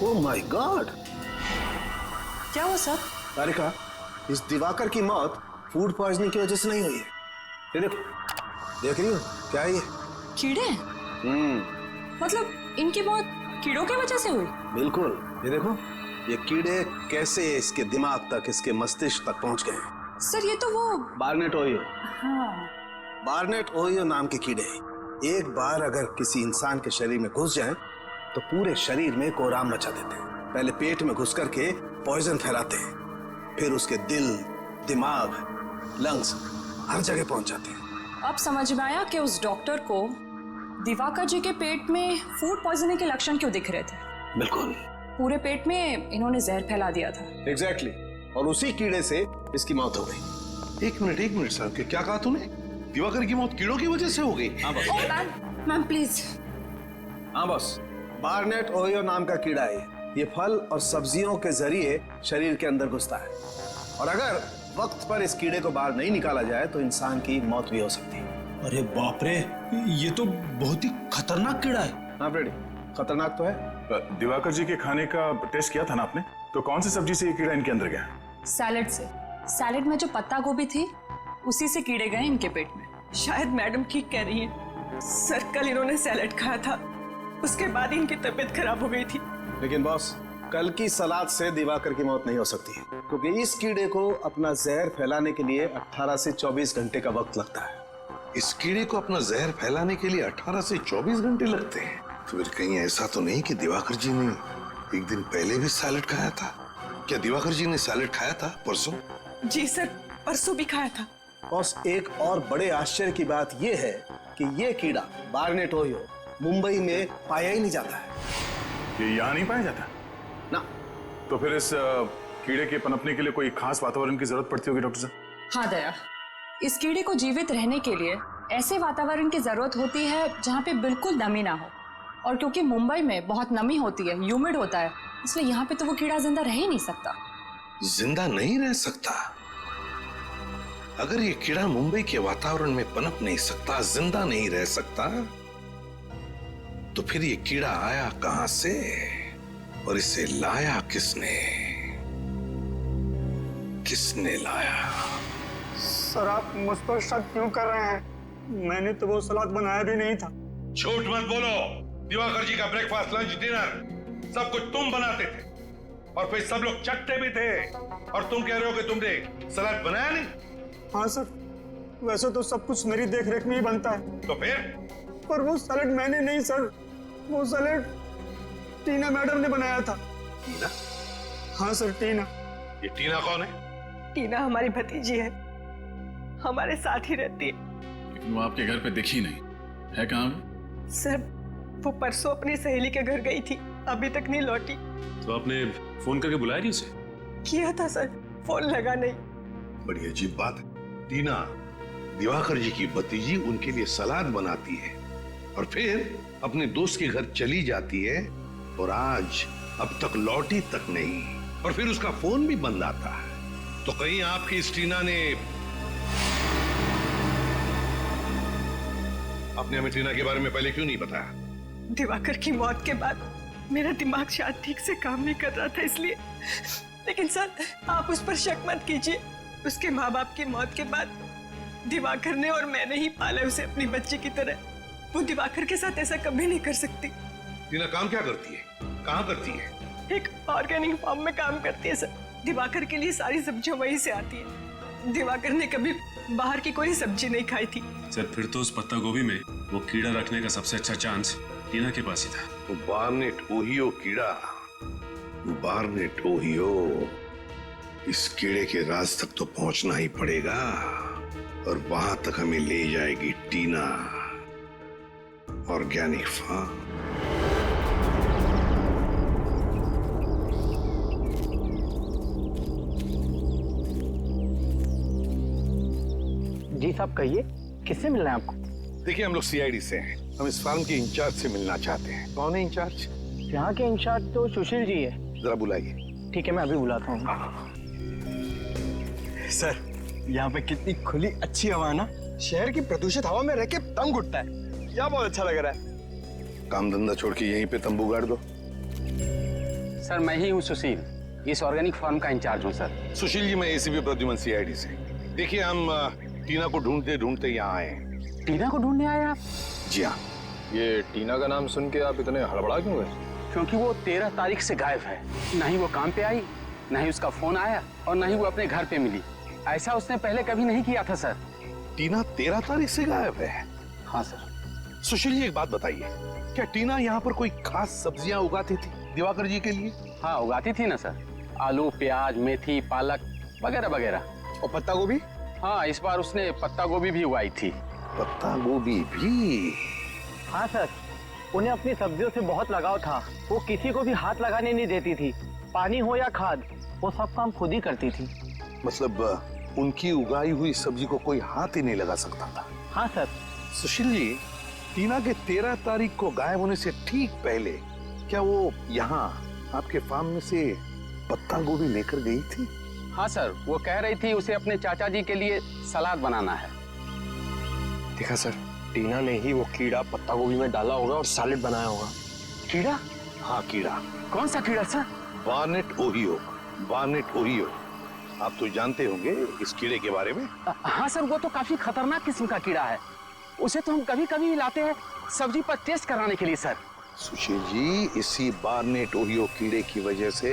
Oh my God! क्या हुआ sir? तारिका, इस दिवाकर की मौत फूड पॉइजनिंग की वजह से नहीं हुई है। ये देखो, देख रही हो क्या है ये? कीड़े? मतलब इनकी मौत कीड़ों की वजह से हुई? बिल्कुल। ये देखो, ये कीड़े कैसे इसके दिमाग तक, इसके मस्तिष्क तक पहुंच गए हैं। सर ये तो वो बार्नेट ओहियो। हाँ। बार्नेट ओहियो नाम के कीड़े एक बार अगर किसी इंसान के शरीर में घुस जाएं, तो पूरे शरीर में कोहराम मचा देते हैं। पहले पेट में घुस करके पॉइजन फैलाते हैं, फिर उसके दिल, दिमाग, लंग्स हर जगह पहुंच जाते हैं। अब समझ में आया कि उस डॉक्टर को दिवाकर जी के पेट में फूड पॉइजनिंग के लक्षण क्यों दिख रहे थे। बिल्कुल, पूरे पेट में इन्होंने जहर फैला दिया था। एग्जैक्टली। और उसी कीड़े से इसकी मौत हो गई। एक मिनट साहब, क्या कहा तूने? दिवाकर की मौत कीड़ों की वजह से हो गई? हाँ बस। Ma'am please. हाँ बस, बार्नेट ओहियो नाम का कीड़ा है। ये फल और सब्जियों के जरिए शरीर के अंदर घुसता है, और अगर वक्त पर इस कीड़े को बाहर नहीं निकाला जाए तो इंसान की मौत भी हो सकती है। अरे बाप रे, ये तो बहुत ही खतरनाक कीड़ा है। हाँ फ्रेडी, खतरनाक तो है। दिवाकर जी के खाने का टेस्ट किया था ना आपने? तो कौन सी सब्जी से ये कीड़ा इनके अंदर गया? सैलेड से। सैलेड में जो पत्ता गोभी थी उसी से कीड़े गए इनके पेट में। शायद मैडम ठीक कह रही हैं। सर कल इन्होंने सैलेड खाया था, उसके बाद इनकी तबीयत खराब हो गई थी। लेकिन बॉस, कल की सलाद से दिवाकर की मौत नहीं हो सकती है, क्योंकि इस कीड़े को अपना जहर फैलाने के लिए 18 से 24 घंटे का वक्त लगता है। इस कीड़े को अपना जहर फैलाने के लिए 18 से 24 घंटे लगते हैं। तो फिर कहीं ऐसा तो नहीं कि दिवाकर जी ने एक दिन पहले भी सैलेड खाया था? क्या दिवाकर जी ने सैलेड खाया था परसों? जी सर, परसों भी खाया था। बॉस, एक और बड़े आश्चर्य की बात यह है कि ये कीड़ा बार्नेट ओहियो मुंबई में पाया ही नहीं जाता है। ये यहाँ नहीं पाया जाता ना। तो फिर इस कीड़े के पनपने के लिए कोई खास वातावरण की जरूरत पड़ती होगी डॉक्टर साहब? हाँ दया, इस कीड़े को जीवित रहने के लिए ऐसे वातावरण की जरूरत होती है जहाँ पे बिल्कुल नमी ना हो, और क्योंकि मुंबई में बहुत नमी होती है, ह्यूमिड होता है, इसलिए यहाँ पे तो वो कीड़ा जिंदा रह ही नहीं सकता। जिंदा नहीं रह सकता? अगर ये कीड़ा मुंबई के वातावरण में पनप नहीं सकता, जिंदा नहीं रह सकता, तो फिर ये कीड़ा आया कहां से और इसे लाया किसने? किसने लाया? सर आप मुझ पर शक क्यों कर रहे हैं? मैंने तो वो सलाद बनाया भी नहीं था। झूठ मत बोलो। दिवाकर जी का ब्रेकफास्ट, लंच, डिनर सब कुछ तुम बनाते थे, और फिर सब लोग चटते भी थे, और तुम कह रहे हो कि तुमने सलाद बनाया नहीं? हाँ सर, वैसे तो सब कुछ मेरी देखरेख में ही बनता है। तो फिर? पर वो सैलेड मैंने नहीं सर, वो सैलेड टीना मैडम ने बनाया था। टीना? हाँ सर, टीना। ये टीना कौन है? टीना हमारी भतीजी है, हमारे साथ ही रहती है। लेकिन वो आपके घर पे दिखी नहीं है। कहाँ? सर वो परसों अपनी सहेली के घर गई थी, अभी तक नहीं लौटी। तो आपने फोन करके बुलाया नहीं उसे? किया था सर, फोन लगा नहीं। बड़ी अजीब बात है। टीना दिवाकर जी की भतीजी उनके लिए सलाद बनाती है और फिर अपने दोस्त के घर चली जाती है, और आज अब तक लौटी तक नहीं, और फिर उसका फोन भी बंद आता है। तो कहीं आपकी इस टीना ने... आपने हमें टीना के बारे में पहले क्यों नहीं बताया? दिवाकर की मौत के बाद मेरा दिमाग शायद ठीक से काम नहीं कर रहा था, इसलिए। लेकिन सर आप उस पर शक मत कीजिए, उसके माँ बाप की मौत के बाद दिवाकर ने और मैंने ही पाला उसे अपनी बच्ची की तरह। वो दिवाकर के साथ ऐसा कभी नहीं कर सकती। टीना काम क्या करती है? कहाँ करती है? एक ऑर्गेनिक फार्म में काम करती है सर। दिवाकर के लिए सारी सब्जियां वहीं से आती है। दिवाकर ने कभी बाहर की कोई सब्जी नहीं खाई थी। सर फिर तो उस पत्ता गोभी में वो कीड़ा रखने का सबसे अच्छा चांस टीना के पास ही था। वो बार्नेट ओहियो कीड़ा, बार्नेट ओहियो, इस कीड़े के राज तक तो पहुंचना ही पड़ेगा, और वहां तक हमें ले जाएगी टीना, ऑर्गेनिक फार्म। जी साहब कहिए, किससे मिलना है आपको? देखिए हम लोग सीआईडी से हैं, हम इस फार्म के इंचार्ज से मिलना चाहते हैं। कौन है इंचार्ज? यहाँ के इंचार्ज तो सुशील जी है। जरा बुलाइए। ठीक है, मैं अभी बुलाता हूँ। सर यहाँ पे कितनी खुली अच्छी हवा ना, शहर की प्रदूषित हवा में रह के दम घुटता है। यहाँ बहुत अच्छा लग रहा है। काम धंधा छोड़ के यहीं पे तंबू गाड़ दो। सर मैं ही हूँ सुशील, इस ऑर्गेनिक फार्म का इंचार्ज हूँ सर। सुशील जी, मैं एसीपी प्रद्युमन सीआईडी से। देखिए, हम टीना को ढूंढते ढूंढते यहाँ आए हैं। टीना को ढूंढने आए आप? जी हाँ। ये टीना का नाम सुन के आप इतने हड़बड़ा क्यों गए? क्योंकि वो 13 तारीख से गायब है। ना ही वो काम पे आई, ना ही उसका फोन आया और ना ही वो अपने घर पे मिली। ऐसा उसने पहले कभी नहीं किया था सर। टीना 13 तारीख से गायब है? हाँ सर। सुशील जी, एक बात बताइए, क्या टीना यहाँ पर कोई खास सब्जियां उगाती थी दिवाकर जी के लिए? हाँ उगाती थी ना सर, आलू, प्याज, मेथी, पालक वगैरह वगैरह। और पत्ता गोभी? हाँ, इस बार उसने पत्ता गोभी भी उगाई थी। पत्ता गोभी भी? हाँ सर, उन्हें अपनी सब्जियों से बहुत लगाव था। वो किसी को भी हाथ लगाने नहीं देती थी। पानी हो या खाद, वो सब काम खुद ही करती थी। मतलब उनकी उगाई हुई सब्जी को कोई हाथ ही नहीं लगा सकता था? हाँ सर। सुशील जी, टीना के 13 तारीख को गायब होने से ठीक पहले क्या वो यहाँ आपके फार्म में से पत्ता गोभी लेकर गई थी? हाँ सर, वो कह रही थी उसे अपने चाचा जी के लिए सलाद बनाना है। देखा सर, टीना ने ही वो कीड़ा पत्ता गोभी में डाला होगा और सैलेड बनाया होगा। कीड़ा? हाँ, कीड़ा। कौन सा कीड़ा sir? Barnett Ohio. Barnett Ohio, आप तो जानते होंगे इस कीड़े के बारे में। हाँ सर, वो तो काफी खतरनाक किस्म का कीड़ा है। उसे तो हम कभी कभी लाते हैं सब्जी पर टेस्ट कराने के लिए सर। सुशील जी, इसी बार्नेट ओहियो कीड़े की वजह से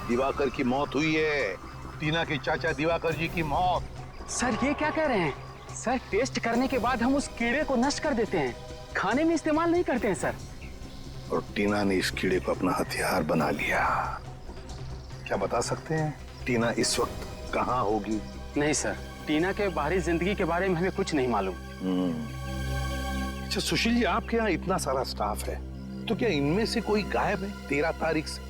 दिवाकर की मौत हुई है। टीना के चाचा दिवाकर जी की मौत। सर ये क्या कह रहे हैं? सर टेस्ट करने के बाद हम उस कीड़े को नष्ट कर देते हैं, खाने में इस्तेमाल नहीं करते हैं सर। और टीना ने इस कीड़े को अपना हथियार बना लिया। क्या बता सकते हैं टीना इस वक्त कहाँ होगी? नहीं सर, टीना के बाहरी जिंदगी के बारे में हमें कुछ नहीं मालूम। अच्छा सुशील जी, आपके यहाँ इतना सारा स्टाफ है, तो क्या इनमें से कोई गायब है 13 तारीख से,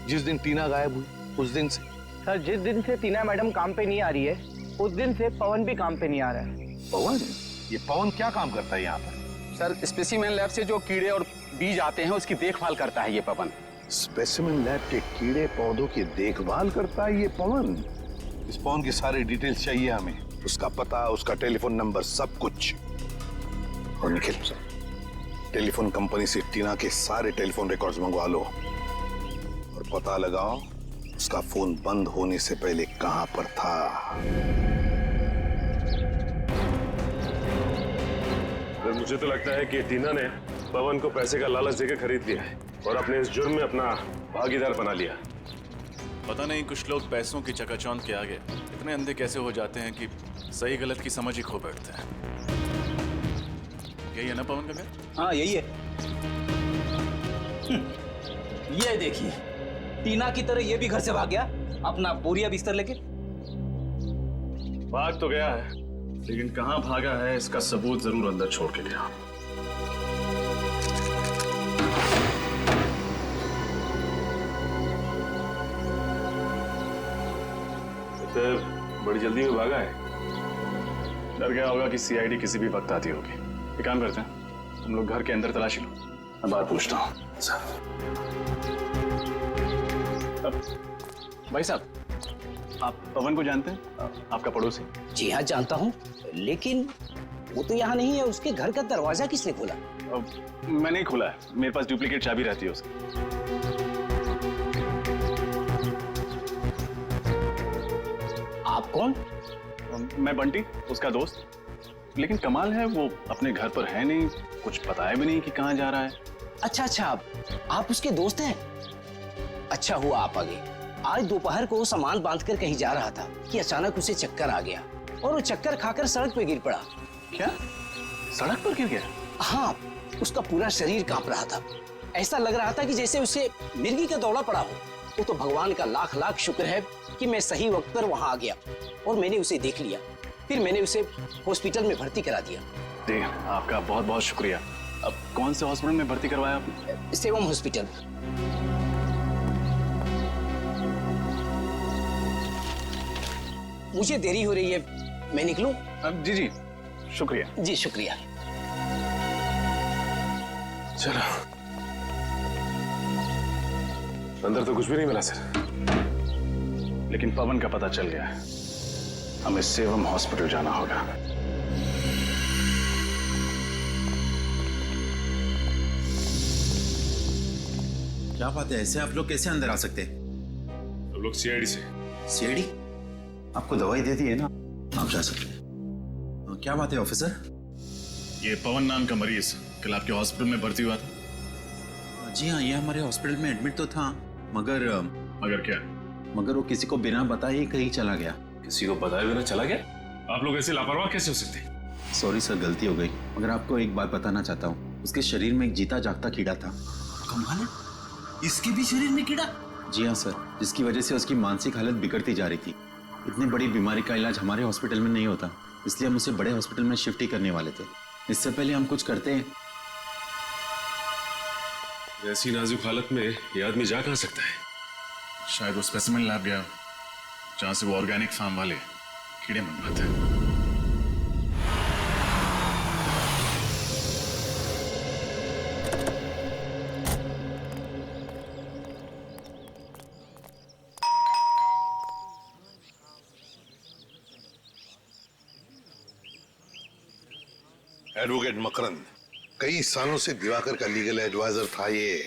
जिस दिन टीना गायब हुई उस दिन से? सर, जिस दिन से टीना मैडम काम पे नहीं आ रही है, उस दिन से पवन भी काम पे नहीं आ रहा है। पवन? ये पवन क्या काम करता है यहाँ पर? सर, स्पेसिमेन लैब से जो कीड़े और बीज आते हैं उसकी देखभाल करता है ये पवन। स्पेसिमेन लैब के कीड़े पौधों की देखभाल करता है ये पवन? इस पवन की सारी डिटेल्स चाहिए हमें, उसका पता, उसका टेलीफोन नंबर, सब कुछ। और निखिल, टेलीफोन कंपनी से टीना के सारे टेलीफोन रिकॉर्ड्स मंगवा लो और पता लगाओ उसका फोन बंद होने से पहले कहां पर था। मुझे तो लगता है कि टीना ने पवन को पैसे का लालच देकर खरीद लिया है और अपने इस जुर्म में अपना भागीदार बना लिया। पता नहीं कुछ लोग पैसों की चकाचौंध के आगे इतने अंधे कैसे हो जाते हैं कि सही गलत की समझ ही खो बैठते हैं। यही है ना पवन का घर? हाँ यही है। ये देखिए, टीना की तरह ये भी घर से भाग गया अपना बोरिया बिस्तर लेके। भाग तो गया है, लेकिन कहां भागा है इसका सबूत जरूर अंदर छोड़ के गया। फिर बड़ी जल्दी में भागा है। डर गया होगा कि सीआईडी किसी भी वक्त आती होगी। एक काम करते हैं, तुम लोग घर के अंदर तलाशी लो, मैं बाहर पूछता हूँ। भाई साहब, आप पवन को जानते हैं? आपका पड़ोसी? जी हाँ जानता हूँ, लेकिन वो तो यहाँ नहीं है। उसके घर का दरवाजा किसने खोला? मैं नहीं खोला है, मेरे पास डुप्लीकेट चाबी रहती है उसकी। आप कौन? मैं बंटी, उसका दोस्त। लेकिन कमाल है, वो अपने घर पर है नहीं, कुछ बताया भी नहीं कि कहाँ जा रहा है। अच्छा अच्छा, आप उसके दोस्त हैं? अच्छा हुआ आप आ गए। आज दोपहर को सामान बांधकर कहीं जा रहा था कि अचानक उसे चक्कर आ गया और वो चक्कर खाकर सड़क पे गिर पड़ा। क्या? सड़क पर गिर गया? हाँ, उसका पूरा शरीर कांप रहा था। ऐसा लग रहा था कि जैसे उसे मिर्गी का दौड़ा पड़ा हो। वो तो भगवान का लाख लाख शुक्र है कि मैं सही वक्त पर वहां आ गया और मैंने उसे देख लिया। फिर मैंने उसे हॉस्पिटल में भर्ती करा दिया। जी, आपका बहुत बहुत शुक्रिया। अब कौन से हॉस्पिटल में भर्ती करवाया आपने? सेवम हॉस्पिटल। मुझे देरी हो रही है, मैं निकलूं? जी जी, शुक्रिया। जी शुक्रिया। चलो, अंदर तो कुछ भी नहीं मिला सर, लेकिन पवन का पता चल गया है। हमें सेवम हॉस्पिटल जाना होगा। क्या बात है, ऐसे आप लोग कैसे अंदर आ सकते हैं? हम लोग सीआईडी से। सीआईडी? आपको दवाई दे दी है ना, आप जा सकते हैं। क्या बात है ऑफिसर? ये पवन नाम का मरीज कल आपके हॉस्पिटल में भर्ती हुआ था? जी हाँ, ये हमारे हॉस्पिटल में एडमिट तो था, मगर क्या? मगर वो किसी को बिना बताए ही कहीं चला गया। किसी को बताए बिना चला गया? आप लोग ऐसे लापरवाह कैसे हो सकते? सॉरी सर, गलती हो गई। मगर आपको एक बात बताना चाहता हूँ, उसके शरीर में एक जीता जागता कीड़ा था। कमाल है, इसके भी शरीर में कीड़ा? जी हाँ सर, जिसकी वजह से उसकी मानसिक हालत बिगड़ती जा रही थी। इतनी बड़ी बीमारी का इलाज हमारे हॉस्पिटल में नहीं होता, इसलिए हम उसे बड़े हॉस्पिटल में शिफ्ट ही करने वाले थे। इससे पहले हम कुछ करते हैं। ऐसी नाजुक हालत में ये आदमी जा कहाँ सकता है? शायद वो स्पेसिमेन लैब गया, जहां से वो ऑर्गेनिक फार्म वाले कीड़े मंगवाते हैं। एडवोकेट मकरंद, कई सालों से दिवाकर का लीगल एडवाइजर था ये।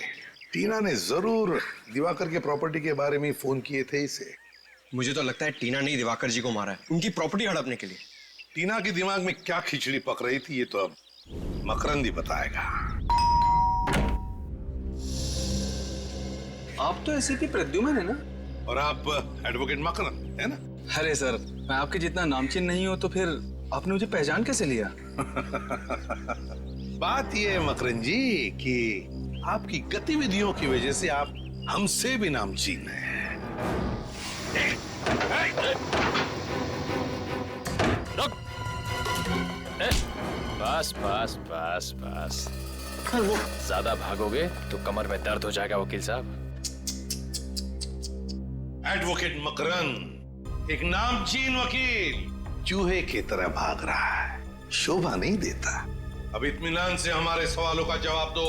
टीना ने जरूर दिवाकर के प्रॉपर्टी के बारे में फोन किए थे इसे। मुझे तो लगता है टीना ने दिवाकर जी को मारा है उनकी प्रॉपर्टी हड़पने के लिए। टीना के दिमाग में क्या खिचड़ी पक रही थी ये तो अब मकरंद ही बताएगा। आप तो ऐसे भी प्रद्युमन है ना? और आप एडवोकेट मकरंद है ना? अरे सर, मैं आपके जितना नामचीन नहीं हूं तो फिर आपने मुझे पहचान कैसे लिया? बात ये है मकरंद जी कि आपकी गतिविधियों की वजह से आप हमसे भी नामचीन हैं। बस बस बस बस, ज्यादा भागोगे तो कमर में दर्द हो जाएगा वकील साहब। एडवोकेट मकरंद, एक नामचीन वकील चूहे की तरह भाग रहा है, शोभा नहीं देता। अब इत्मीनान से हमारे सवालों का जवाब दो।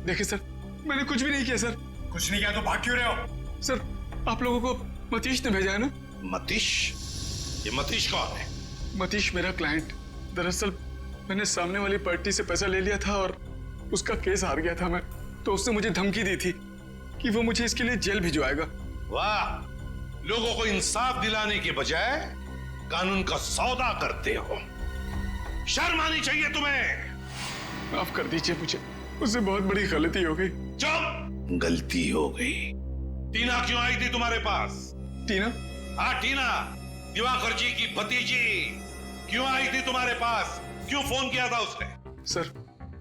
देखिए सर, मैंने कुछ भी नहीं किया सर। कुछ नहीं किया तो भाग क्यों रहे हो? सर, आप लोगों को मतीश ने भेजा है ना? मतीश? ये मतीश कौन है? मतीश मेरा क्लाइंट। दरअसल मैंने सामने वाली पार्टी से पैसा ले लिया था और उसका केस हार गया था मैं, तो उसने मुझे धमकी दी थी कि वो मुझे इसके लिए जेल भिजवाएगा। वाह, लोगों को इंसाफ दिलाने के बजाय कानून का सौदा करते हो। शर्म आनी चाहिए तुम्हें। माफ कर दीजिए मुझे, उससे बहुत बड़ी गलती हो गई। चुप! गलती हो गई। टीना क्यों आई थी तुम्हारे पास? टीना? हाँ टीना, दिवाकर जी की भतीजी क्यों आई थी तुम्हारे पास? क्यों फोन किया था उसने? सर,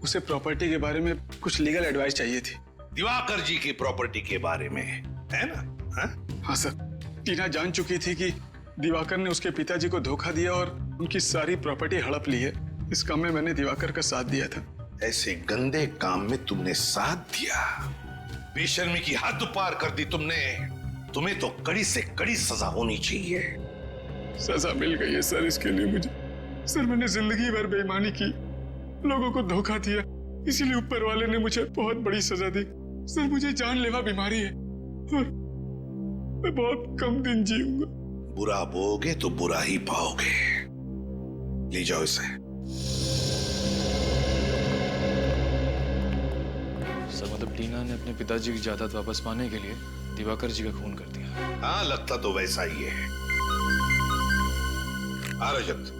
उसे प्रॉपर्टी के बारे में कुछ लीगल एडवाइस चाहिए थी। दिवाकर जी की प्रॉपर्टी के बारे में, है ना? हाँ सर, टीना जान चुकी थी कि दिवाकर ने उसके पिताजी को धोखा दिया और उनकी सारी प्रॉपर्टी हड़प ली है। इस काम में मैंने दिवाकर का साथ दिया था। ऐसे गंदे काम में तुमने साथ दिया? बेशर्मी की हद पार कर दी तुमने। तुम्हें तो कड़ी से कड़ी सजा होनी चाहिए। सजा मिल गई है सर इसके लिए मुझे। सर, मैंने जिंदगी भर बेईमानी की, लोगों को धोखा दिया, इसीलिए ऊपर वाले ने मुझे बहुत बड़ी सजा दी। सर, मुझे जानलेवा बीमारी है और मैं बहुत कम दिन जीऊंगा। बुरा बोगे तो बुरा ही पाओगे। ले जाओ इसे। सर, मतलब टीना ने अपने पिताजी की जायदाद वापस पाने के लिए दिवाकर जी का खून कर दिया? हाँ, लगता तो वैसा ही है। आ रजत,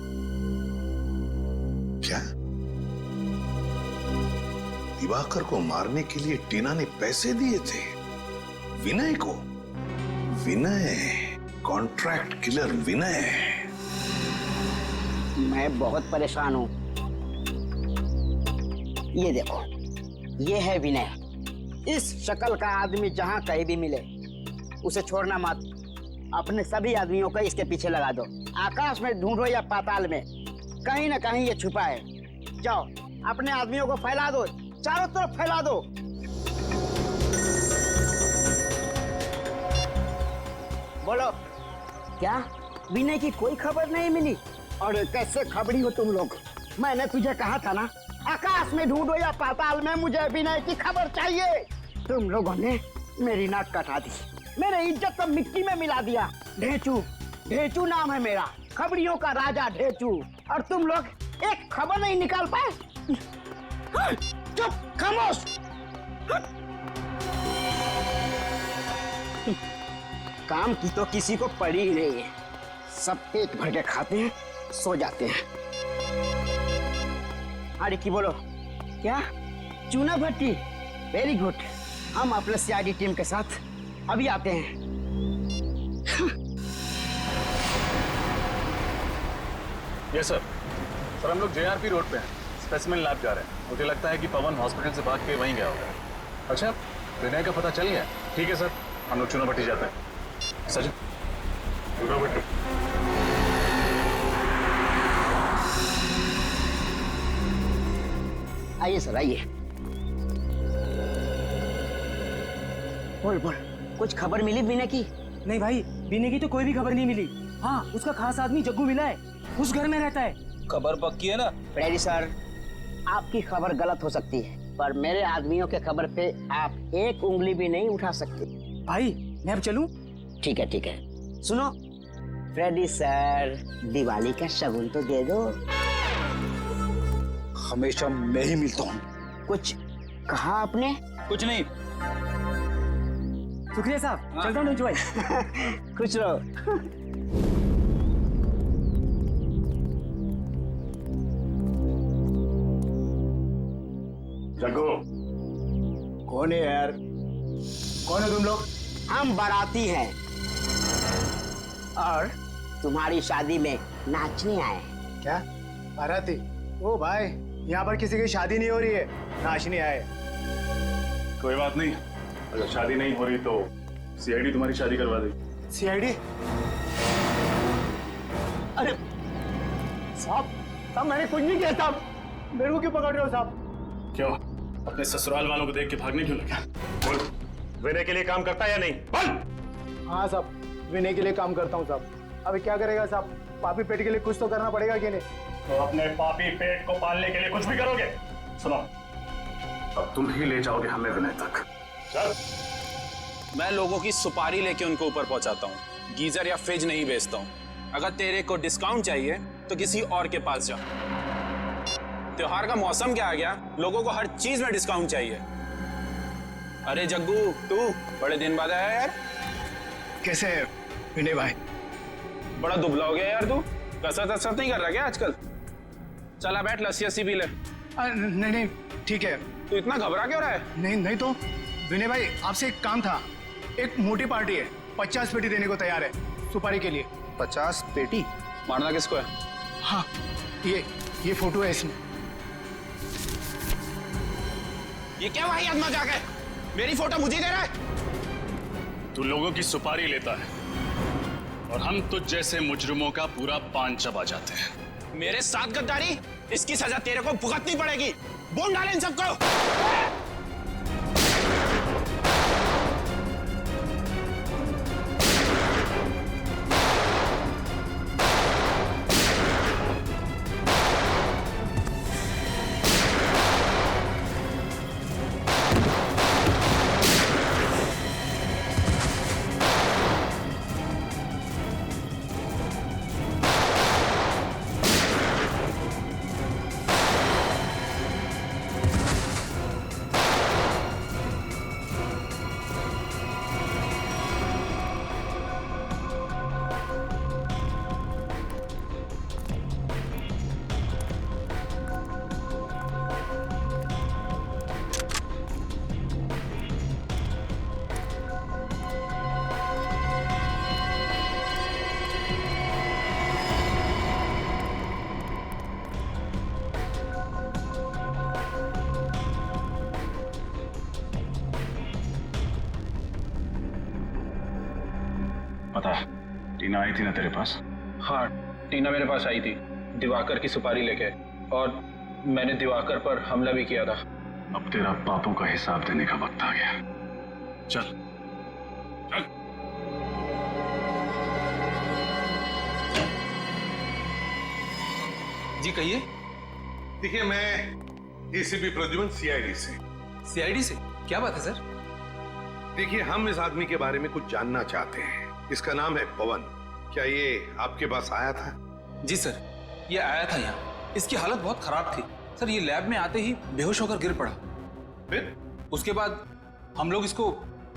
क्या दिवाकर को मारने के लिए टीना ने पैसे दिए थे विनय को? विनय, कॉन्ट्रैक्ट किलर विनय। मैं बहुत परेशान हूँ। ये देखो, ये है विनय। इस शक्ल का आदमी जहाँ कहीं भी मिले उसे छोड़ना मत। अपने सभी आदमियों को इसके पीछे लगा दो। आकाश में ढूंढो या पाताल में, कहीं ना कहीं ये छुपा है। जाओ, अपने आदमियों को फैला दो, चारों तरफ फैला दो। बोलो, क्या विनय की कोई खबर नहीं मिली? और कैसे खबरी हो तुम लोग? मैंने तुझे कहा था ना, आकाश में ढूंढो या पाताल में, मुझे विनय की खबर चाहिए। तुम लोगों ने मेरी नाक कटा दी, मेरे इज्जत को मिट्टी में मिला दिया। ढेंचू, ढेंचू नाम है मेरा, खबरियों का राजा ढेंचू। और तुम लोग एक खबर नहीं निकाल पाए। चुप, खामोश। काम की तो किसी को पड़ी ही नहीं है। सब पेट भर के खाते हैं, सो जाते हैं। अरे की बोलो क्या? चूना भट्टी, वेरी गुड। हम अपने सीआईडी टीम के साथ अभी आते हैं। Yes sir. सर हम लोग जेआरपी रोड पे हैं, स्पेसिमेन लैब जा रहे हैं। मुझे लगता है कि पवन हॉस्पिटल से भाग के वहीं गया होगा। अच्छा, विनय का पता चल गया? ठीक है सर, हम लोग चूना भट्टी जाते हैं। सर चूना भट्टी। आइए सर, आइए। बोल बोल, कुछ खबर मिली विनय की? नहीं भाई, विनय की तो कोई भी खबर नहीं मिली। हाँ, उसका खास आदमी जग्गू मिला है, उस घर में रहता है। खबर पक्की है ना? फ्रेडी सर, आपकी खबर गलत हो सकती है, पर मेरे आदमियों के खबर पे आप एक उंगली भी नहीं उठा सकते। भाई मैं अब चलूं? ठीक है ठीक है। सुनो फ्रेडी सर, दिवाली का शगुन तो दे दो। हमेशा मैं ही मिलता हूँ। कुछ कहा आपने? कुछ नहीं। शुक्रिया साहब, चलता हूँ भाई। खुश रहो। जग्गू, कौन है यार? कौन है तुम लोग? हम बाराती हैं और तुम्हारी शादी में नाचने आए हैं। क्या बाराती? ओ भाई, यहाँ पर किसी की शादी नहीं हो रही है, नाचने आए। कोई बात नहीं, अगर शादी नहीं हो रही तो सीआईडी तुम्हारी शादी करवा देगी। सीआईडी? अरे साहब, साहब मैंने कुछ नहीं किया साहब, मेरे को क्यों पकड़ रहे हो साहब? क्यों, अपने ससुराल वालों को देख के भागने क्यों लगा? बोल, विनय के लिए काम करता है या नहीं? बोल। हाँ साहब, विनय के लिए काम करता हूँ साहब। अभी क्या करेगा साहब, पापी पेट के लिए कुछ तो करना पड़ेगा कि नहीं? तो अपने पापी पेट को पालने के लिए कुछ भी करोगे? सुनो, अब तुम ही ले जाओगे हमें विनय तक। चल। मैं लोगों की सुपारी लेके उनको ऊपर पहुंचाता हूँ, गीजर या फ्रिज नहीं बेचता हूँ। अगर तेरे को डिस्काउंट चाहिए तो किसी और के पास जा। त्योहार का मौसम क्या आ गया, लोगों को हर चीज में डिस्काउंट चाहिए। अरे जग्गू, तू बड़े दिन बाद आया यार। कैसे है विनय भाई? बड़ा दुबला हो गया यार तू, कसरत नहीं कर रहा क्या आजकल? चला बैठ, लस्सी अस्सी पी ले। नहीं नहीं ठीक है। तू इतना घबरा क्यों रहा है? नहीं नहीं तो विनय भाई, आपसे एक काम था। एक मोटी पार्टी है, 50 पेटी देने को तैयार है सुपारी के लिए। 50 पेटी? मारना किसको है? हाँ, ये फोटो है इसमें। ये क्या भाई मजाक है? मेरी फोटो मुझे दे रहा है? तू लोगों की सुपारी लेता है और हम तुझ जैसे मुजरिमों का पूरा पान चबा जाते हैं। मेरे साथ गद्दारी, इसकी सजा तेरे को भुगतनी पड़ेगी। बोल डाले इन सबको। पता है, टीना आई थी ना तेरे पास? हाँ, टीना मेरे पास आई थी दिवाकर की सुपारी लेके, और मैंने दिवाकर पर हमला भी किया था। अब तेरा पापों का हिसाब देने का वक्त आ गया। चल चल। जी कहिए। देखिए, मैं एसीपी प्रद्युमन, सीआईडी से। सीआईडी से? क्या बात है सर? देखिए, हम इस आदमी के बारे में कुछ जानना चाहते हैं। इसका नाम है पवन। क्या ये आपके पास आया था? जी सर, ये आया था यहाँ। इसकी हालत बहुत खराब थी सर। ये लैब में आते ही बेहोश होकर गिर पड़ा। फिर उसके बाद हम लोग इसको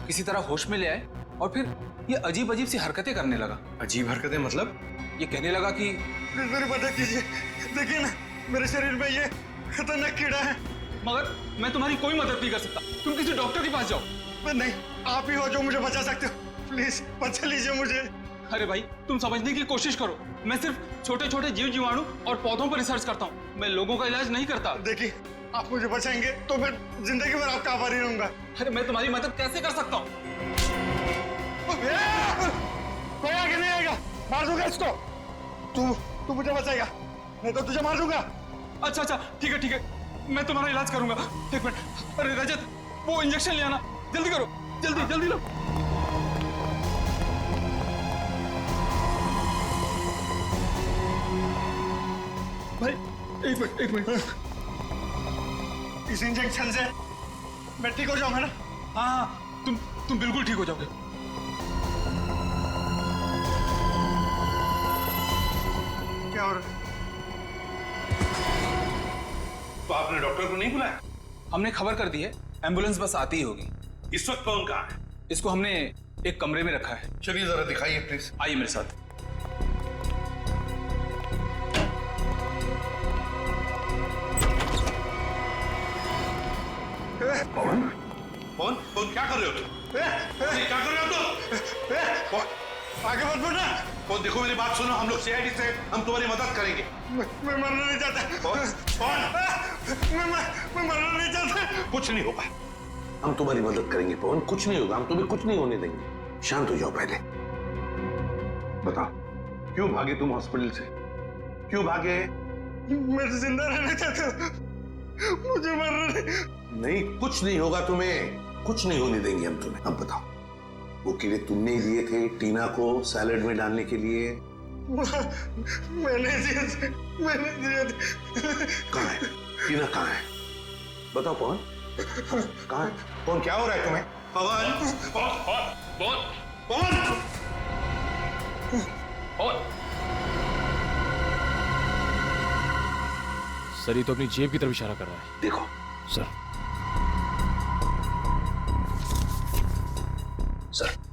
किसी तरह होश में ले आए और फिर ये अजीब अजीब सी हरकतें करने लगा। अजीब हरकतें मतलब? ये कहने लगा कि मेरी मदद कीजिए, देखिए ना मेरे शरीर में ये खतरनाक कीड़ा है। मगर मैं तुम्हारी कोई मदद नहीं कर सकता, तुम किसी डॉक्टर के पास जाओ। नहीं, आप ही हो जो मुझे बचा सकते हो, प्लीज बचा लीजिए मुझे। अरे भाई तुम समझने की कोशिश करो, मैं सिर्फ छोटे छोटे जीव जीवाणु और पौधों पर रिसर्च करता हूँ, मैं लोगों का इलाज नहीं करता। देखिए आप मुझे बचाएंगे तो मैं जिंदगी भर आपका आभारी रहूंगा। अरे मैं तुम्हारी मदद कैसे कर सकता हूँ? कोई आगे नहीं आएगा, मार दूंगा इसको। तू मुझे बचाएगा, नहीं तो तुझे मार दूंगा। अच्छा अच्छा ठीक है, मैं तुम्हारा इलाज करूंगा। एक मिनट, अरे रजत वो इंजेक्शन ले आना, जल्दी करो, जल्दी लो। भाई एक मिनट, इस इंजेक्शन से मैं ठीक हो जाऊंगा ना? हाँ, तुम बिल्कुल ठीक हो जाओगे। क्या हो रहा है? तो आपने डॉक्टर को नहीं बुलाया? हमने खबर कर दी है, एम्बुलेंस बस आती ही होगी। इस वक्त कौन कहाँ है? इसको हमने एक कमरे में रखा है। चलिए जरा दिखाइए प्लीज। आइए मेरे साथ। कौन क्या कर रहे हो तुम? क्या कर रहे हो तुम? आगे मत बढ़ना। कौन, देखो मेरी बात सुनो, हम लोग सीआईडी से हम तुम्हारी मदद करेंगे। मैं मरना नहीं चाहता। कौन? मैं मरना नहीं चाहता। कुछ नहीं होगा, हम तुम्हारी मदद करेंगे पवन, कुछ नहीं होगा, हम तुम्हें कुछ नहीं होने देंगे। शांत हो जाओ पहले। बताओ क्यों भागे तुम हॉस्पिटल से? क्यों भागे? मैं जिंदा रहना चाहता हूँ, मुझे मरना नहीं, कुछ नहीं होगा तुम्हें, कुछ नहीं होने देंगे हम तुम्हें। अब बताओ वो कीड़े तुमने दिए थे टीना को सैलेड में डालने के लिए? मैंने दिए थे। कहाँ है टीना, कहाँ है? बताओ पवन, कहाँ है? कौन, क्या हो रहा है तुम्हें? पवन, सर ये तो अपनी जेब की तरफ इशारा कर रहा है। देखो सर।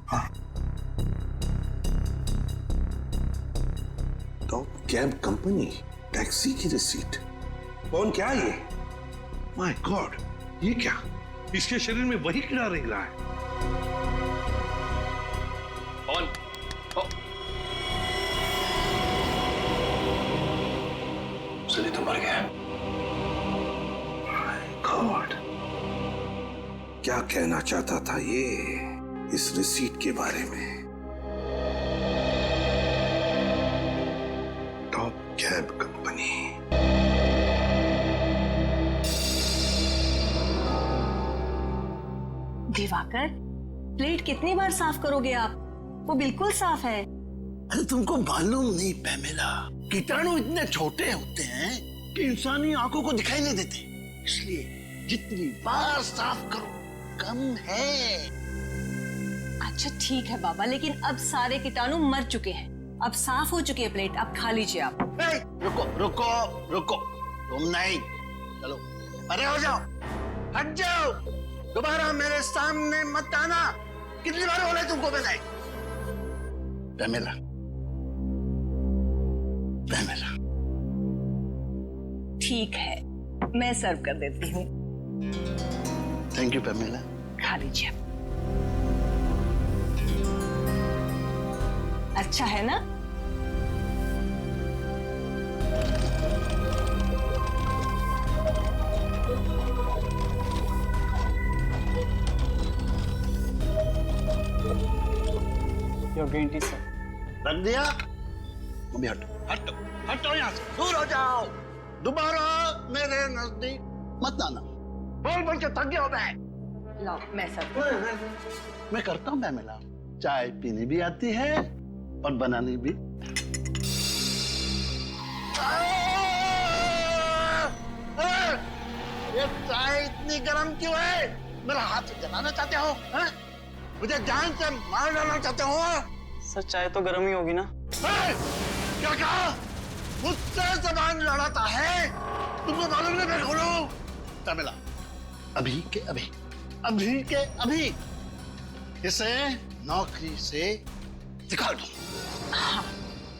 हाँ, टॉप कैब कंपनी, टैक्सी की रिसीट। कौन, क्या ये? माय गॉड, ये क्या? इसके शरीर में वही कीड़ा रह रहा है। कौन? चलिए तो मर गया। माय गॉड, क्या कहना चाहता था ये इस रिसीट के बारे में? Top cab company. Diwakar, plate कितनी बार साफ करोगे आप? वो बिल्कुल साफ है। अरे तुमको मालूम नहीं पैमेला, कीटाणु इतने छोटे होते हैं कि इंसानी आंखों को दिखाई नहीं देते, इसलिए जितनी बार साफ करो कम है। अच्छा ठीक है बाबा, लेकिन अब सारे कीटाणु मर चुके हैं, अब साफ हो चुकी है प्लेट, अब खा लीजिए आप। रुको रुको रुको, तुम नहीं, चलो अरे हो जाओ, हट जाओ, दोबारा मेरे सामने मत आना। कितनी बार बोला तुमको मैंने? Pamela, Pamela. ठीक है, मैं सर्व कर देती हूँ। Thank you Pamela. खा लीजिए। अच्छा है ना? Your green tea, sir. रख दिया? मम्मी हटो, हटो, हटो यहाँ से, दूर हो जाओ, दोबारा मेरे नजदीक मत आना। बोल बोल के थक गया हो मैं। लाओ, मैं सर्व। मैं करता हूँ पैमेला, चाय पीनी भी आती है और बनानी भी। ये चाय इतनी गर्म क्यों है? मेरा हाथ जलाना चाहते हो? मुझे जान से मार डालना चाहते हो? सर चाय तो गर्म ही होगी ना? क्या कहा? मुझसे जबान लड़ाता है? तुमको मालूम नहीं मैं कौन हूँ? पैमेला, अभी के अभी इसे नौकरी से निकाल दो। हाँ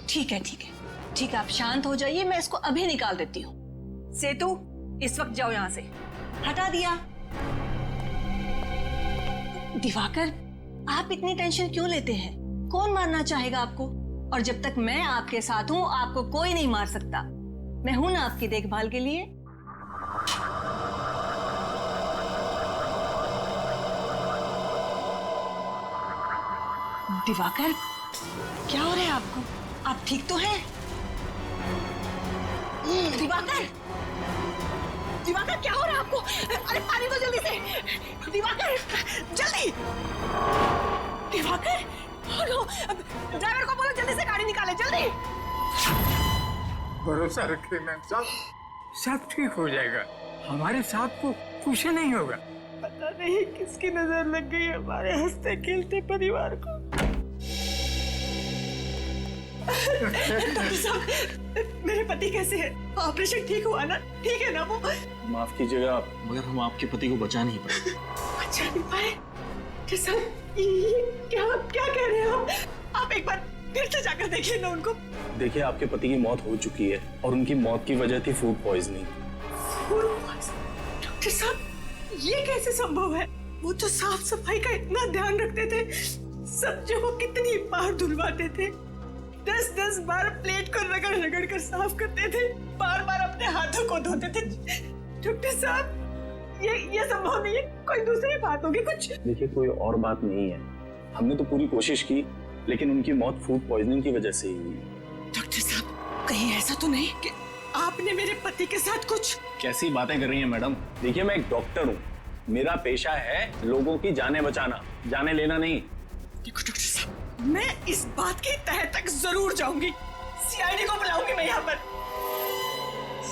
ठीक है ठीक है ठीक है, आप शांत हो जाइए, मैं इसको अभी निकाल देती हूँ। सेतु इस वक्त जाओ यहाँ से। हटा दिया। दिवाकर, आप इतनी टेंशन क्यों लेते हैं? कौन मारना चाहेगा आपको? और जब तक मैं आपके साथ हूं आपको कोई नहीं मार सकता। मैं हूं ना आपकी देखभाल के लिए। दिवाकर, क्या हो रहा है आपको? आप ठीक तो हैं? दिवाकर, दिवाकर क्या हो रहा है आपको? अरे पानी दो जल्दी से। दिवाकर जल्दी। दिवाकर, ड्राइवर को बोलो जल्दी से गाड़ी निकाले, जल्दी। भरोसा रखिए मैम साहब, सब ठीक हो जाएगा। हमारे साथ को कुछ नहीं होगा। पता नहीं किसकी नजर लग गई हमारे हंसते खेलते परिवार को। डॉक्टर साहब, मेरे पति कैसे हैं? ऑपरेशन ठीक हुआ ना? ठीक है ना वो? माफ कीजिएगा मगर हम आपके पति को बचा नहीं पाए। बचा नहीं पाए? डॉक्टर साहब, ये क्या कह रहे हैं आप एक बार फिर से जाकर देखिए ना उनको। देखिए, आपके पति की मौत हो चुकी है और उनकी मौत की वजह थी food poisoning. Food poisoning? Doctor साहब, ये कैसे संभव है? वो तो साफ सफाई का इतना ध्यान रखते थे, सब्जियों को कितनी बार धुलवाते थे, 10-10 बार प्लेट को रगड़ रगड़ कर साफ करते थे, बार बार अपने हाथों को धोते थे। डॉक्टर साहब, ये संभव नहीं है, कोई दूसरी बात होगी कुछ। देखिए, कोई और बात नहीं है, हमने तो पूरी कोशिश की लेकिन उनकी मौत फूड पॉइजनिंग की वजह से ही हुई। डॉक्टर साहब, कहीं ऐसा तो नहीं कि आपने मेरे पति के साथ कुछ? कैसी बातें कर रही हैं मैडम? देखिए, मैं एक डॉक्टर हूँ, मेरा पेशा है लोगों की जानें बचाना, जाने लेना नहीं। देखो डॉक्टर साहब, मैं इस बात की तह तक जरूर जाऊंगी, सीआईडी को बुलाऊंगी मैं यहाँ पर।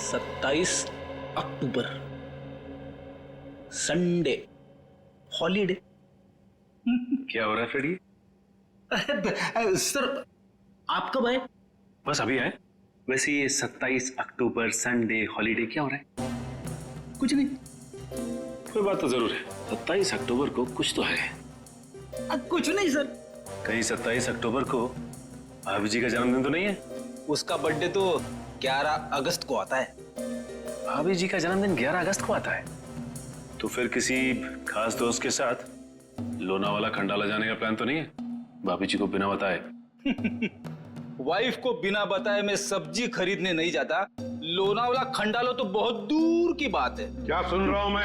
27 अक्टूबर संडे, हॉलीडे। क्या हो रहा है फ्रेडी? सर, आप कब आए? बस अभी आए। वैसे ये 27 अक्टूबर संडे हॉलीडे क्या हो रहा है? कुछ नहीं। कोई बात तो जरूर है, 27 अक्टूबर को कुछ तो है। कुछ नहीं सर। कहीं 27 अक्टूबर को भाभी जी का जन्मदिन तो नहीं है? उसका बर्थडे तो 11 अगस्त को आता है। भाभी जी का जन्मदिन 11 अगस्त को आता है? तो फिर किसी खास दोस्त के साथ लोनावाला खंडाला जाने का प्लान तो नहीं है? भाभी जी को बिना बताए? वाइफ को बिना बताए मैं सब्जी खरीदने नहीं जाता। लोनावाला खंडाला तो बहुत दूर की बात है। क्या सुन रहा हूं मैं?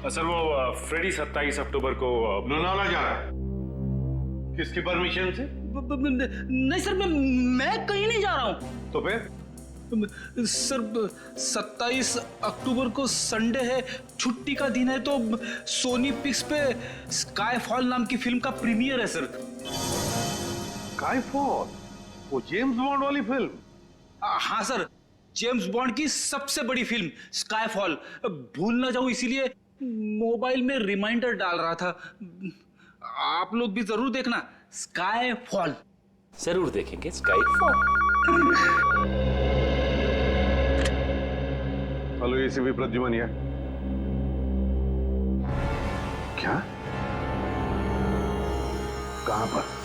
सर, वो फ्रेडी 27 अक्टूबर को लोनावाला जा रहा है। किसकी परमिशन से? नहीं सर, मैं कहीं नहीं जा रहा हूँ। तो फिर? सर, 27 अक्टूबर को संडे है, छुट्टी का दिन है, तो सोनी पिक्स पे स्काईफॉल नाम की फिल्म का प्रीमियर है सर। स्काईफॉल? वो जेम्स बॉन्ड वाली फिल्म? हाँ सर, जेम्स बॉन्ड की सबसे बड़ी फिल्म स्काईफॉल। भूल ना जाऊं इसीलिए मोबाइल में रिमाइंडर डाल रहा था। आप लोग भी जरूर देखना स्काईफॉल। जरूर देखेंगे स्काईफॉल। हेलो एसीपी प्रद्युमन है। क्या? कहां पर?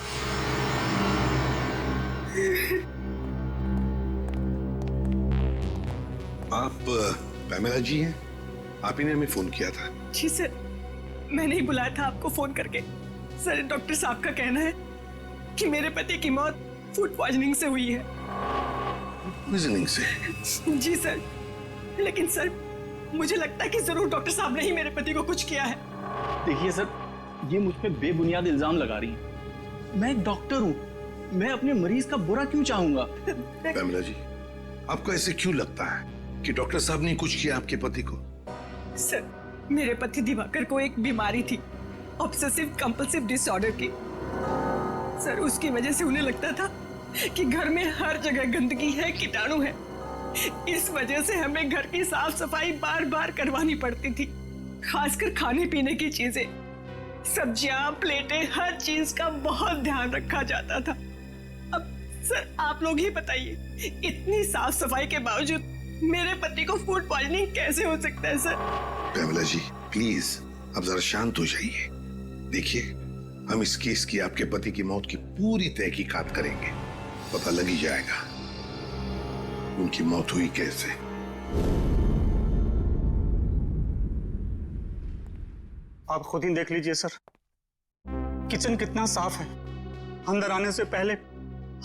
आप पैमेला जी हैं? आप ही ने हमें फोन किया था। जी सर, मैंने ही बुलाया था आपको फोन करके। सर, डॉक्टर साहब का कहना है कि मेरे पति की मौत फूड पॉइजनिंग से हुई है। पॉइजनिंग से? जी सर, लेकिन सर मुझे लगता है कि जरूर डॉक्टर साहब ने ही मेरे पति को कुछ किया है। देखिए सर, ये मुझ पे बेबुनियाद इल्जाम लगा रही है। मैं एक डॉक्टर हूँ, मैं अपने मरीज का बुरा क्यों चाहूंगा? पैमेला जी, आपको ऐसे क्यों लगता है कि डॉक्टर साहब ने कुछ किया आपके पति को? सर, मेरे पति दिवाकर को एक बीमारी थी, ऑब्सेसिव कंपल्सिव डिसऑर्डर की। सर, उसकी वजह से उन्हें लगता था कि घर में हर जगह गंदगी है, कीटाणु है। इस वजह से हमें घर की साफ सफाई बार बार करवानी पड़ती थी, खासकर खाने पीने की चीजें, सब्जियां, प्लेटें, हर चीज का बहुत ध्यान रखा जाता था। अब सर, आप लोग ही बताइए, इतनी साफ सफाई के बावजूद मेरे पति को फूड पॉइजनिंग कैसे हो सकता है सर? पैमेला जी, प्लीज अब जरा शांत हो जाइए। देखिए, हम इस केस की आपके पति की मौत की पूरी तहकीकात करेंगे। पता लग ही जाएगा उनकी मौत हुई कैसे। आप खुद ही देख लीजिए सर, किचन कितना साफ है। अंदर आने से पहले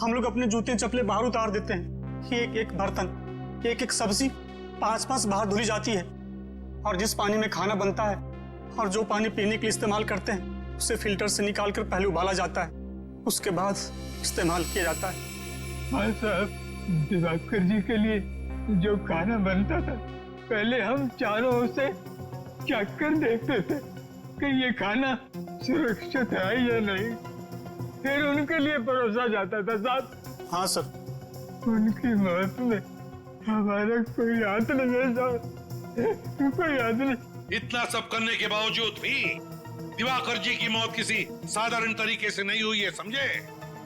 हम लोग अपने जूते चप्पलें बाहर उतार देते हैं। एक एक बर्तन, एक एक सब्जी 5-5 बार धुली जाती है। और जिस पानी में खाना बनता है और जो पानी पीने के लिए इस्तेमाल करते हैं उसे फिल्टर से निकाल कर पहले उबाला जाता है, उसके बाद इस्तेमाल किया जाता है। हाँ साहब, दिवाकर जी के लिए जो खाना बनता था, पहले हम चारों ओर से चख कर देखते थे कि ये खाना सुरक्षित है या नहीं, फिर उनके लिए परोसा जाता था साहब। हाँ सर। उनकी मौत में हमारा कोई हाथ नहीं है साहब, कोई हाथ नहीं। इतना सब करने के बावजूद भी दिवाकर जी की मौत किसी साधारण तरीके से नहीं हुई है, समझे?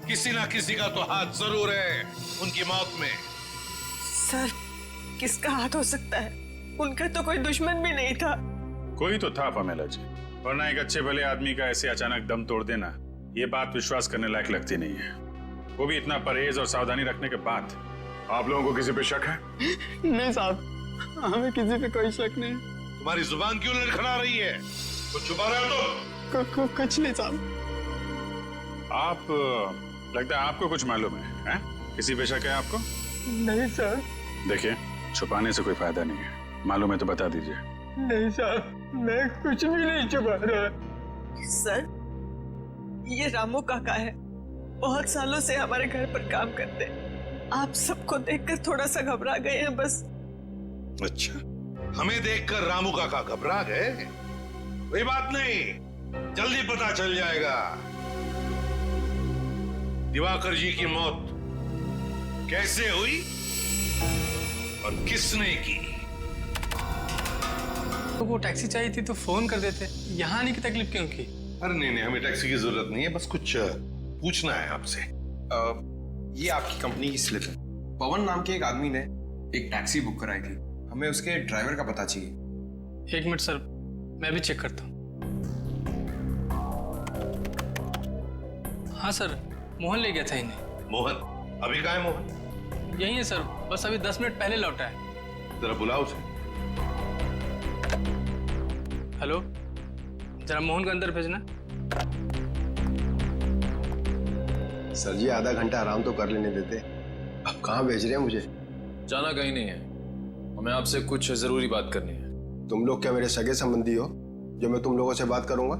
किसी ना किसी का तो हाथ जरूर है उनकी मौत में। सर, किसका हाथ हो सकता है? उनका तो कोई दुश्मन भी नहीं था। कोई तो था पमेला जी, वरना एक अच्छे भले आदमी का ऐसे अचानक दम तोड़ देना, ये बात विश्वास करने लायक लगती नहीं है। वो भी इतना परहेज और सावधानी रखने के बाद। आप लोगों को किसी पे शक है? नहीं साहब, हमें किसी पे कोई शक नहीं। तुम्हारी जुबान क्यों लड़खड़ा रही है? कुछ छुपा रहे हो तुम? कुछ नहीं साहब। आप लगता है आपको कुछ मालूम है? किसी पे शक है आपको? नहीं सर। देखिए, छुपाने से कोई फायदा नहीं है, मालूम है तो बता दीजिए। नहीं साहब, मैं कुछ भी नहीं छुपा रहा। सर, ये रामू काका है, बहुत सालों से हमारे घर पर काम करते हैं। आप सबको देखकर थोड़ा सा घबरा गए हैं बस। अच्छा, हमें देखकर रामू काका घबरा गए? कोई बात नहीं, जल्दी पता चल जाएगा दिवाकर जी की मौत कैसे हुई और किसने की। तो वो टैक्सी चाहिए थी तो फोन कर देते, यहाँ आने की तकलीफ क्यों की? अरे नहीं नहीं, हमें टैक्सी की जरूरत नहीं है, बस कुछ पूछना है आपसे। ये आपकी कंपनी की स्लिप है। पवन नाम के एक आदमी ने एक टैक्सी बुक कराई थी, हमें उसके ड्राइवर का पता चाहिए। 1 मिनट सर, मैं भी चेक करता हूँ। हाँ सर, मोहन ले गया था इन्हें। मोहन? अभी कहाँ है मोहन? यही है सर, बस अभी 10 मिनट पहले लौटा है। जरा बुलाओ उसे। हेलो, जरा मोहन को अंदर भेजना। सर जी, आधा घंटा आराम तो कर लेने देते। अब कहाँ भेज रहे हैं मुझे? जाना कहीं नहीं है, हमें आपसे कुछ जरूरी बात करनी है। तुम लोग क्या मेरे सगे संबंधी हो जो मैं तुम लोगों से बात करूंगा?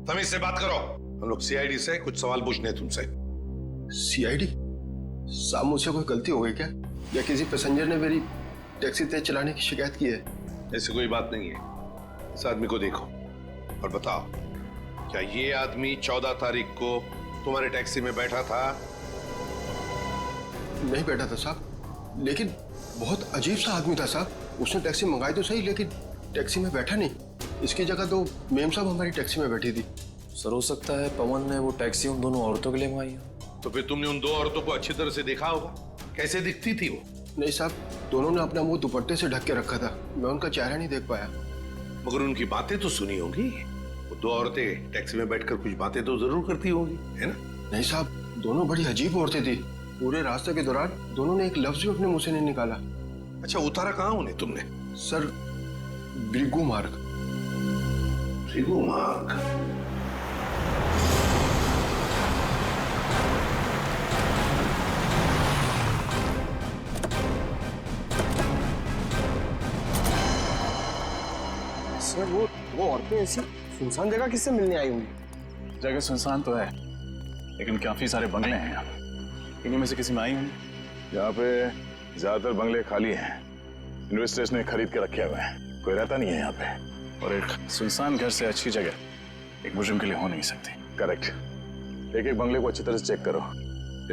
तमीज से बात करो। हम लोग सीआईडी से कुछ सवाल पूछने हैं तुमसे। सीआईडी? साहब, मुझसे कोई गलती हो गई क्या, या किसी पैसेंजर ने मेरी टैक्सी तेज चलाने की शिकायत की है? ऐसी कोई बात नहीं है। इस आदमी को देखो और बताओ, क्या ये आदमी 14 तारीख को तुम्हारे टैक्सी में बैठा था? नहीं बैठा था साहब, लेकिन बहुत अजीब सा आदमी था साहब। उसने टैक्सी मंगाई तो सही, लेकिन टैक्सी में बैठा नहीं। इसकी जगह तो मेम साहब हमारी टैक्सी में बैठी थी। सर, हो सकता है पवन ने वो टैक्सी उन दोनों औरतों के लिए मंगाई हो। तो फिर तुमने उन दो औरतों को अच्छी तरह से देखा होगा, कैसे दिखती थी वो? नहीं साहब, दोनों ने अपना मुंह दुपट्टे से ढक के रखा था, मैं उनका चेहरा नहीं देख पाया। मगर उनकी बातें तो सुनी होंगी। वो दो औरतें टैक्सी में बैठकर कुछ बातें तो जरूर करती होंगी, है ना? नहीं साहब, दोनों बड़ी अजीब औरतें थी। पूरे रास्ते के दौरान दोनों ने एक लफ्ज भी अपने मुंह से नहीं निकाला। अच्छा, उतारा कहाँ उन्हें तुमने? सर, ब्रिगू मार्ग। ब्रिगू मार्ग? सर, वो औरतें ऐसी सुनसान जगह किससे मिलने आई होंगी? जगह सुनसान तो है, लेकिन काफी सारे बंगले हैं यहाँ पे। इन्हीं में से किसी में आई होंगी। यहाँ पे ज्यादातर बंगले खाली हैं, इन्वेस्टर्स ने खरीद के रखे हुए हैं, कोई रहता नहीं है यहाँ पे। और एक सुनसान घर से अच्छी जगह एक मुजरिम के लिए हो नहीं सकती। करेक्ट। एक एक बंगले को अच्छी तरह से चेक करो।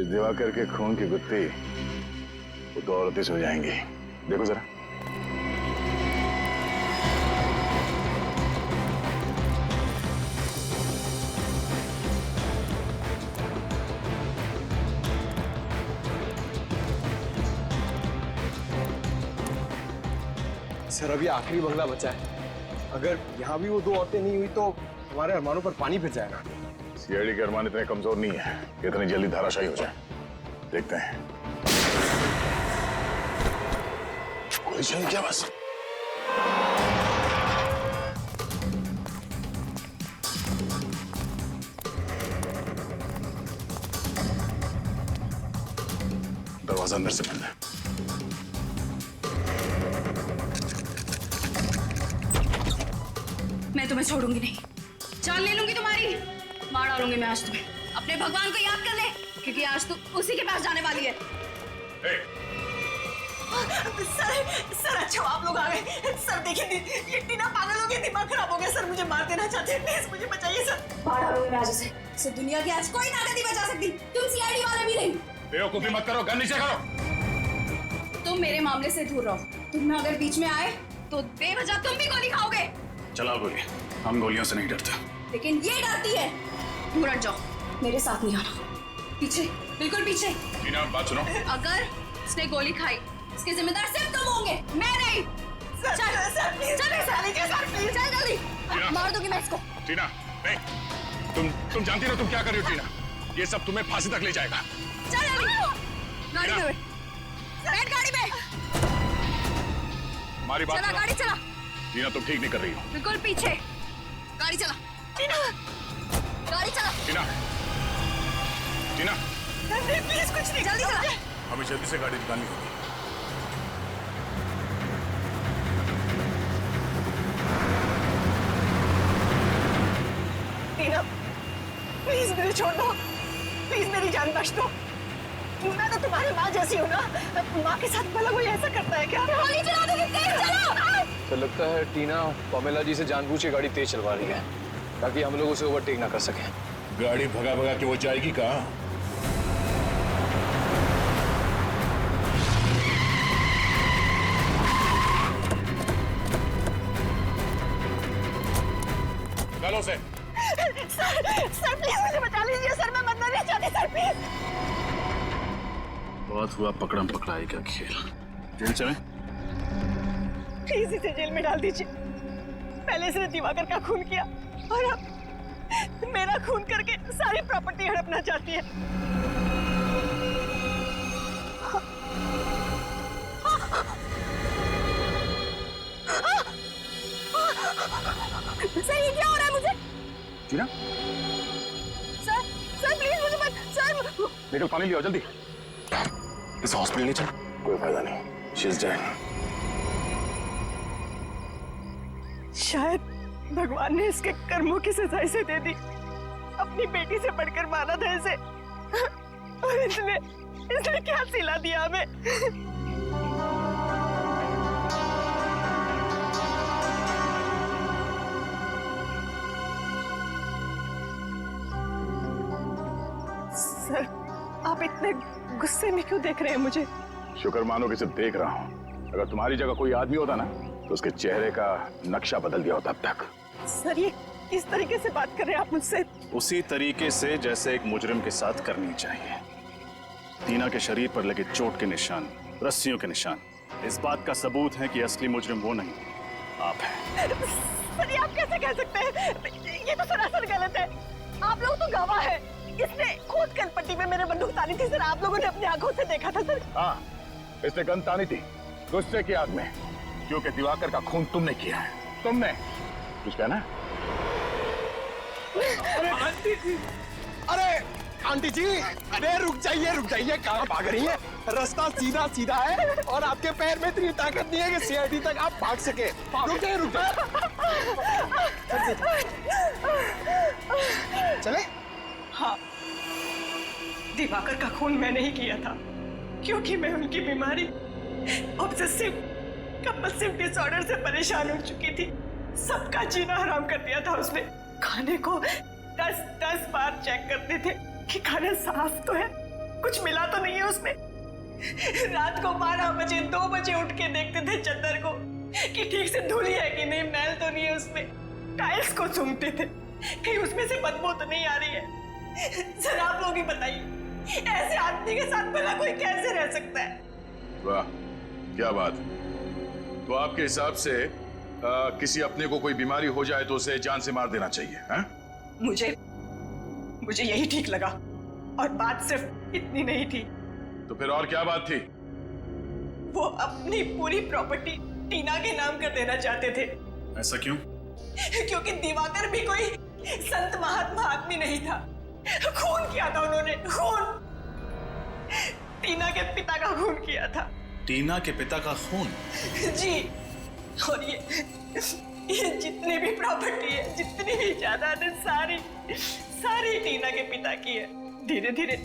इस दिवाकर के खून की गुत्थी वो दो औरतें से हो जाएंगी। देखो जरा। सर, अभी आखिरी बंगला बचा है। अगर यहाँ भी वो दो औरतें नहीं हुई तो हमारे अरमानों पर पानी फिर जाएगा। सीआईडी के अरमान इतने कमजोर नहीं है कि इतनी जल्दी धाराशायी हो जाए। देखते हैं। कोई चल क्या बस। दरवाजा अंदर से बंद है। मैं तुम्हें छोड़ूंगी नहीं, जान ले लूंगी तुम्हारी, मार डालूंगी मैं आज तुम्हें। अपने भगवान को याद कर ले, क्योंकि आज तू उसी के पास जाने वाली है। सर अच्छा आप लोग आ गए। सर देखिए ये टीना पागल हो गई, दिमाग खराब हो गया। सर मुझे मार देना चाहते हैं, प्लीज मुझे बचाइए सर। मार डालूंगी मैं आज उसे। दुनिया की आज कोई ताकत नहीं बचा सकती, तुम सीआईडी वाले भी नहीं। बेवकूफी मत करो, गन नीचे करो। तुम मेरे मामले से दूर रहो। तुम अगर बीच में आए तो बेवजह तुम भी गोली खाओगे। चलाओ गोली, हम गोलियों से नहीं डरते। लेकिन ये डरती है। दूर हट जाओ, मेरे साथ नहीं आना। पीछे, बिल्कुल पीछे। टीना बात सुनो। अगर उसने गोली खाई, इसके जिम्मेदार सिर्फ तुम होंगे, मैं नहीं। चल जल्दी, मार दूंगी मैं इसको। टीना नहीं, तुम जानती ना तुम क्या कर रही हो टीना, ये सब तुम्हें फांसी तक ले जाएगा। चल गाड़ी में बैठ, गाड़ी में। हमारी बात चला, गाड़ी चला। टीना तुम ठीक नहीं कर रही हो। बिल्कुल पीछे, गाड़ी चला। टीना गाड़ी चला। टीना टीना प्लीज कुछ नहीं, जल्दी चला। हमें जल्दी से गाड़ी निकालनी होगी। टीना प्लीज मुझे छोड़ दो, प्लीज मेरी जान बख्श दो। मैं तो तुम्हारी माँ जैसी हूँ ना, माँ के साथ भला कोई ऐसा करता है क्या? गोली चला दो, तेज चलाओ। तो लगता है टीना पमेला जी से जानबूझ के गाड़ी तेज चलवा रही है ताकि हम लोग उसे ओवरटेक ना कर सकें। गाड़ी भगा भगा के वो जाएगी कहाँ? गालों से। सर प्लीज मुझे बचा लीजिए सर, मैं मरना नहीं चाहती सर, प्लीज। बहुत हुआ पकड़म पकड़ाई का खेल। जेल चले? प्लीज इसे जेल में डाल दीजिए। पहले इसने दिवाकर का खून किया और अब मेरा खून करके सारी प्रॉपर्टी हड़पना चाहती है। सर ये क्या हो रहा है मुझे? टीना सर प्लीज मुझे मत। सर निकल, पानी लियो जल्दी। इस हॉस्पिटल ले चल। कोई फायदा नहीं, शी इज डेड। शायद भगवान ने इसके कर्मों की सजा इसे दे दी। अपनी बेटी से बढ़कर माना था इसे, और इसने क्या सिला दिया हमें। सर आप इतने गुस्से में क्यों देख रहे हैं मुझे? शुक्र मानो कि सिर्फ देख रहा हूँ। अगर तुम्हारी जगह कोई आदमी होता ना तो उसके चेहरे का नक्शा बदल दिया होता अब तक। सर ये किस तरीके से बात कर रहे हैं आप मुझसे? उसी तरीके से जैसे एक मुजरिम के साथ करनी चाहिए। टीना के शरीर पर लगे चोट के निशान, रस्सियों के निशान, इस बात का सबूत है कि असली मुजरिम वो नहीं, आप हैं। सर ये आप कैसे कह सकते हैं? ये तो सरासर गलत है। आप लोग तो गवाह हैं। इसने खुद कलपट्टी में मेरे बंदूक तानी थी सर, आप लोगों ने अपनी आंखों से देखा था सर। हाँ, इसने गन तानी थी गुस्से की आग में, क्योंकि दिवाकर का खून तुमने किया है। तुमने कुछ कहना? आंटी जी, अरे आंटी जी, अरे रुक जाइए, कहाँ भाग रही हैं? रास्ता सीधा सीधा है और आपके पैर में इतनी ताकत नहीं है कि सीआईडी तक आप भाग सके। रुक जाइए। चले? हाँ, दिवाकर का खून मैंने ही किया था, क्योंकि मैं उनकी बीमारी ऑब्सेसिव कंपल्सिव डिसऑर्डर से परेशान हो चुकी थी। सबका जीना हराम कर दिया था उसने। खाने को 10 बार चेक करते थे कि खाना साफ तो है, कुछ मिला तो नहीं है उसमें। रात को 12 बजे 2 बजे उठ के देखते थे चद्दर को कि ठीक से धुली है कि नहीं, मैल तो नहीं है उसमें। टाइल्स को सूंघते थे कहीं उसमें से बदबू तो नहीं आ रही है। सर आप लोग ही बताइए, ऐसे आदमी के साथ भला कोई कैसे रह सकता है? वाह, क्या बात। तो आपके हिसाब से किसी अपने को कोई बीमारी हो जाए तो उसे जान से मार देना चाहिए, हैं? मुझे यही ठीक लगा। और बात सिर्फ इतनी नहीं थी, तो फिर और क्या बात थी? वो अपनी पूरी प्रॉपर्टी टीना के नाम कर देना चाहते थे। ऐसा क्यों? क्योंकि दिवाकर भी कोई संत महात्मा आदमी नहीं था। खून किया था उन्होंने, खून। टीना के पिता का खून किया था। टीना के पिता का खून? जी। और ये जितनी भी प्रॉपर्टी है, जितनी भी जायदाद है, सारी टीना के पिता की है। धीरे धीरे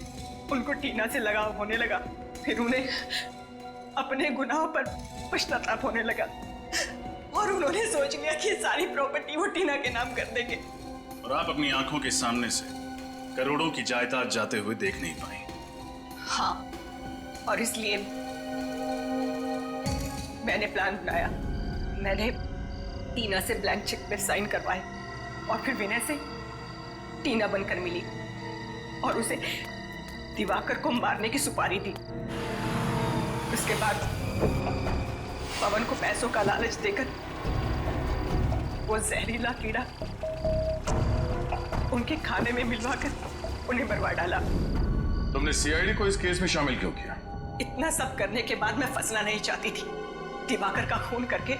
उनको टीना से लगाव होने लगा, फिर उन्हें अपने गुनाहों पर पश्चाताप होने लगा और उन्होंने सोच लिया कि सारी प्रॉपर्टी वो टीना के नाम कर देंगे। और आप अपनी आंखों के सामने से करोड़ों की जायदाद जाते हुए देख नहीं पाई। हाँ, और इसलिए मैंने प्लान बनाया। मैंने टीना से ब्लैंक चेक पे साइन करवाए और फिर विनय से टीना बनकर मिली और उसे दिवाकर को मारने की सुपारी दी। उसके बाद पवन को पैसों का लालच देकर वो जहरीला कीड़ा उनके खाने में मिलवाकर उन्हें मरवा डाला। तुमने सीआईडी को इस केस में शामिल क्यों किया? इतना सब करने के बाद मैं फंसना नहीं चाहती थी। दिवाकर का खून करके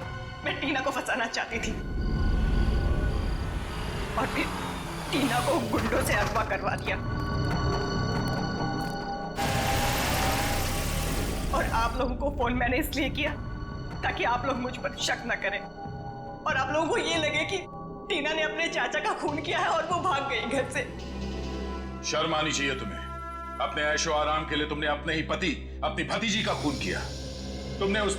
मैं टीना को फंसाना चाहती थी और फिर टीना को गुंडों से अगवा करवा दिया। और आप लोगों को फोन मैंने इसलिए किया ताकि आप लोग मुझ पर शक न करें और आप लोगों को ये लगे कि टीना ने अपने चाचा का खून किया है और वो भाग गई घर से। शर्म आनी चाहिए तुम्हें। अपने ऐशो आराम के लिए तुमने अपने ही पति, अपनी भतीजी का खून किया। तुमने उस